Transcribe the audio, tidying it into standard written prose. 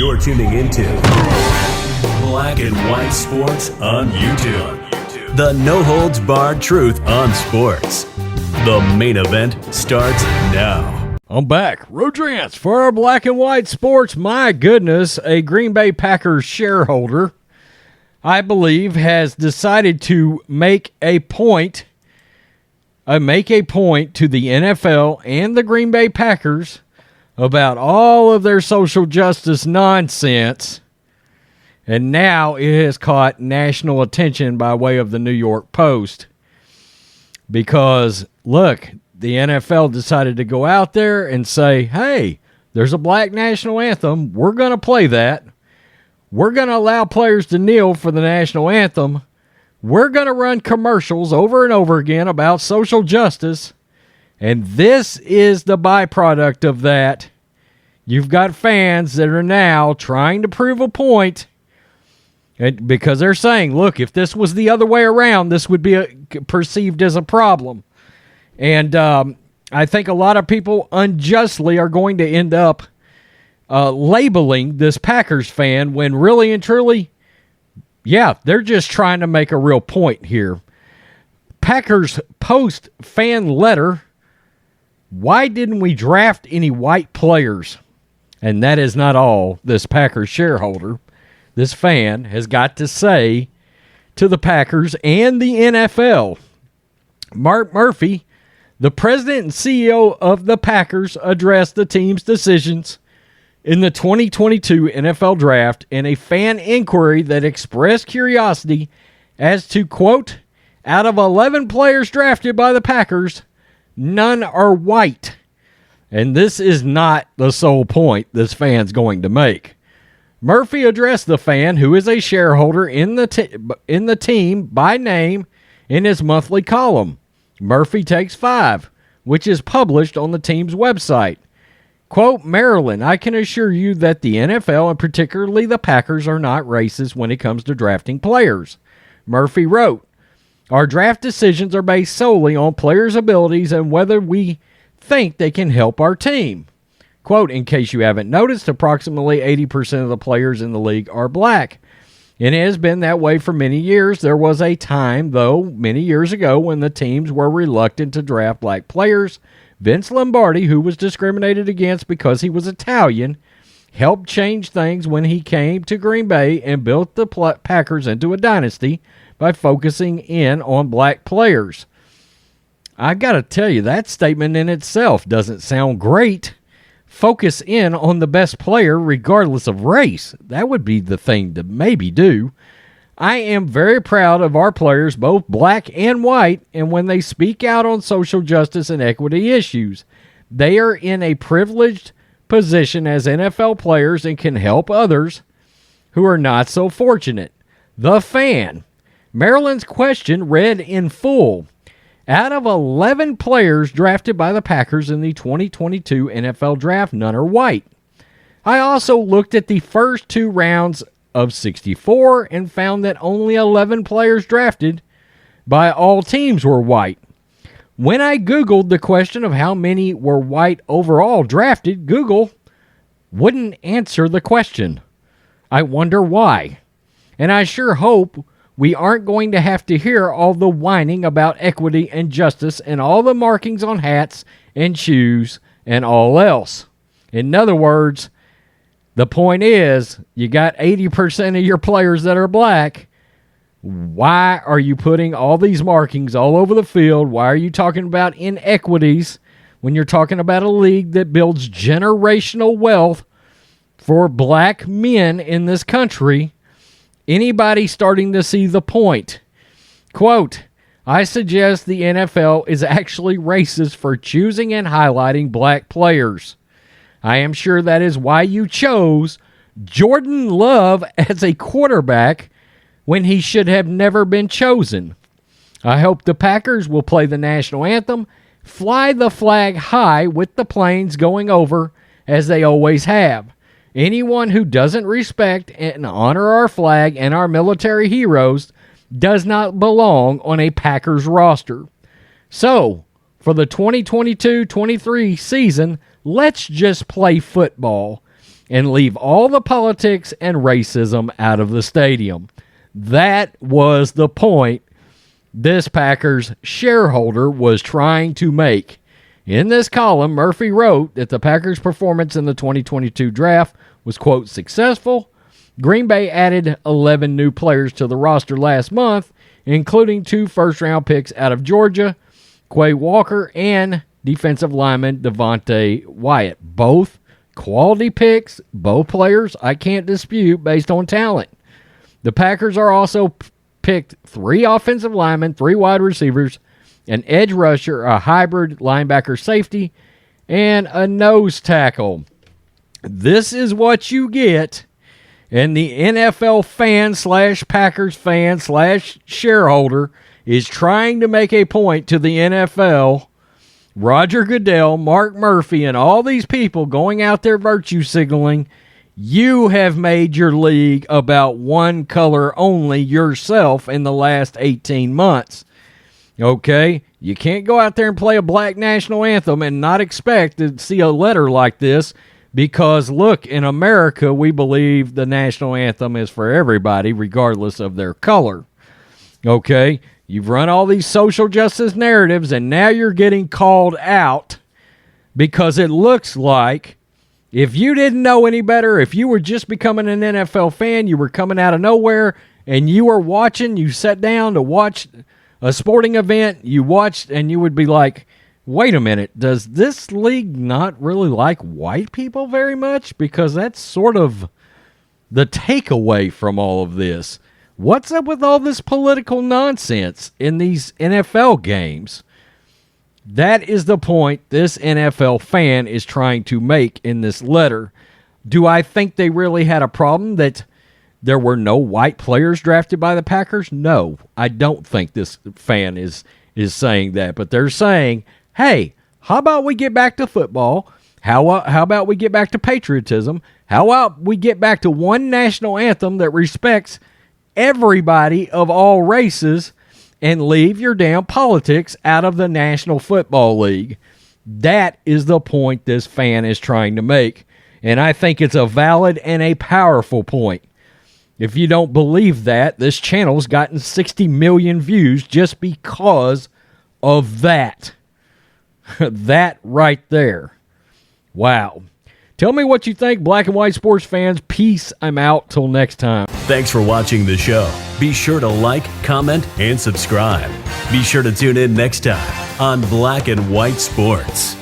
You're tuning into Black and White Sports on YouTube. The no-holds-barred truth on sports. The main event starts now. I'm back. Rodrance for our Black and White Sports. My goodness, a Green Bay Packers shareholder, I believe, has decided to make a point to the NFL and the Green Bay Packers about all of their social justice nonsense, and now it has caught national attention by way of the New York Post. Because, look, the NFL decided to go out there and say, hey, there's a black national anthem. We're going to play that. We're going to allow players to kneel for the national anthem. We're going to run commercials over and over again about social justice. And this is the byproduct of that. You've got fans that are now trying to prove a point because they're saying, look, if this was the other way around, this would be perceived as a problem. And I think a lot of people unjustly are going to end up labeling this Packers fan when really and truly, yeah, they're just trying to make a real point here. Packers Post fan letter, why didn't we draft any white players? And that is not all this Packers shareholder, this fan, has got to say to the Packers and the NFL. Mark Murphy, the president and CEO of the Packers, addressed the team's decisions in the 2022 NFL Draft in a fan inquiry that expressed curiosity as to, quote, out of 11 players drafted by the Packers, none are white. And this is not the sole point this fan's going to make. Murphy addressed the fan, who is a shareholder in the team by name, in his monthly column, Murphy Takes 5, which is published on the team's website. Quote, Maryland, I can assure you that the NFL, and particularly the Packers, are not racist when it comes to drafting players. Murphy wrote, our draft decisions are based solely on players' abilities and whether we think they can help our team. Quote, in case you haven't noticed, approximately 80% of the players in the league are black. It has been that way for many years. There was a time, though, many years ago when the teams were reluctant to draft black players. Vince Lombardi, who was discriminated against because he was Italian, helped change things when he came to Green Bay and built the Packers into a dynasty by focusing in on black players. I got to tell you, that statement in itself doesn't sound great. Focus in on the best player regardless of race. That would be the thing to maybe do. I am very proud of our players, both black and white, and when they speak out on social justice and equity issues, they are in a privileged position as NFL players and can help others who are not so fortunate. The fan. Maryland's question read in full. Out of 11 players drafted by the Packers in the 2022 NFL Draft, none are white. I also looked at the first two rounds of 64 and found that only 11 players drafted by all teams were white. When I Googled the question of how many were white overall drafted, Google wouldn't answer the question. I wonder why. And I sure hope we aren't going to have to hear all the whining about equity and justice and all the markings on hats and shoes and all else. In other words, the point is, you got 80% of your players that are black. Why are you putting all these markings all over the field? Why are you talking about inequities when you're talking about a league that builds generational wealth for black men in this country? Anybody starting to see the point? Quote, I suggest the NFL is actually racist for choosing and highlighting black players. I am sure that is why you chose Jordan Love as a quarterback when he should have never been chosen. I hope the Packers will play the national anthem, fly the flag high with the planes going over as they always have. Anyone who doesn't respect and honor our flag and our military heroes does not belong on a Packers roster. So, for the 2022-23 season, let's just play football. and leave all the politics and racism out of the stadium. That was the point this Packers shareholder was trying to make. In this column, Murphy wrote that the Packers' performance in the 2022 draft was, quote, successful. Green Bay added 11 new players to the roster last month, including 2 first-round picks out of Georgia, Quay Walker and defensive lineman Devontae Wyatt. Both quality picks, both players I can't dispute based on talent. The Packers are also picked 3 offensive linemen, 3 wide receivers, an edge rusher, a hybrid linebacker safety, and a nose tackle. This is what you get, and the NFL fan / Packers fan / shareholder is trying to make a point to the NFL. Roger Goodell, Mark Murphy, and all these people going out there virtue signaling, you have made your league about one color only yourself in the last 18 months. Okay? You can't go out there and play a black national anthem and not expect to see a letter like this because, look, in America, we believe the national anthem is for everybody regardless of their color. Okay? You've run all these social justice narratives, and now you're getting called out because it looks like if you didn't know any better, if you were just becoming an NFL fan, you were coming out of nowhere, and you were watching, you sat down to watch a sporting event, you watched, and you would be like, wait a minute, does this league not really like white people very much? Because that's sort of the takeaway from all of this. What's up with all this political nonsense in these NFL games? That is the point this NFL fan is trying to make in this letter. Do I think they really had a problem that there were no white players drafted by the Packers? No, I don't think this fan is saying that. But they're saying, hey, how about we get back to football? How about we get back to patriotism? How about we get back to one national anthem that respects everybody of all races and leave your damn politics out of the National Football League? That is the point this fan is trying to make. And I think it's a valid and a powerful point. If you don't believe that, this channel's gotten 60 million views just because of that. That right there. Wow. Tell me what you think, black and white sports fans. Peace. I'm out till next time. Thanks for watching the show. Be sure to like, comment, and subscribe. Be sure to tune in next time on Black and White Sports.